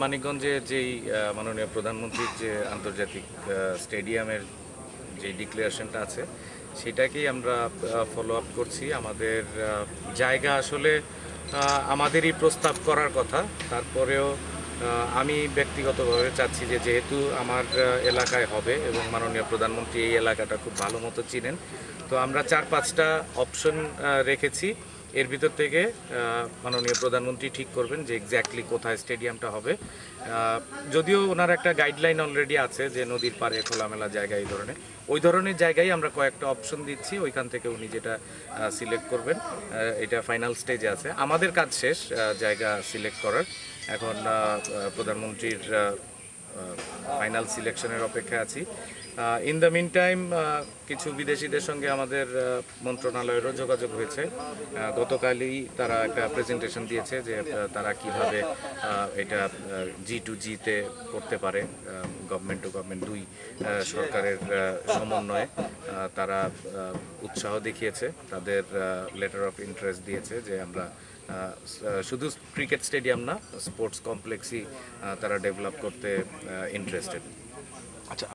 মানিকগঞ্জে যেই মাননীয় প্রধানমন্ত্রীর যে আন্তর্জাতিক স্টেডিয়ামের যে ডিক্লারেশনটা আছে সেটাকেই আমরা ফলো আপ করছি। আমাদের জায়গা আসলে আমাদেরই প্রস্তাব করার কথা, তারপরেও আমি ব্যক্তিগতভাবে চাচ্ছি যে যেহেতু আমার এলাকায় হবে এবং মাননীয় প্রধানমন্ত্রী এই এলাকাটা খুব ভালো মতো চিনেন, তো আমরা 4-5টা অপশন রেখেছি। এর ভিতর থেকে মাননীয় প্রধানমন্ত্রী ঠিক করবেন যে এক্স্যাক্টলি কোথায় স্টেডিয়ামটা হবে। যদিও ওনার একটা গাইডলাইন অলরেডি আছে যে নদীর পাড়ে খোলামেলা জায়গা, এই ধরনের ওই ধরনের জায়গায় আমরা কয়েকটা অপশন দিচ্ছি, ওইখান থেকে উনি যেটা সিলেক্ট করবেন। এটা ফাইনাল স্টেজে আছে, আমাদের কাজ শেষ জায়গা সিলেক্ট করার। এখন প্রধানমন্ত্রীর ফাইনাল সিলেকশনের অপেক্ষায় আছি। ইন দ্য মিন টাইম কিছু বিদেশিদের সঙ্গে আমাদের মন্ত্রণালয়েরও যোগাযোগ হয়েছে। গতকালই তারা একটা প্রেজেন্টেশন দিয়েছে যে তারা কিভাবে এটা G2G-তে করতে পারে, গভর্নমেন্ট টু গভর্নমেন্ট দুই সরকারের সমন্বয়ে। তারা উৎসাহ দেখিয়েছে, তাদের লেটার অফ ইন্টারেস্ট দিয়েছে যে আমরা শুধু ক্রিকেট স্টেডিয়াম না, স্পোর্টস কমপ্লেক্সই তারা ডেভেলপ করতে ইন্টারেস্টেড।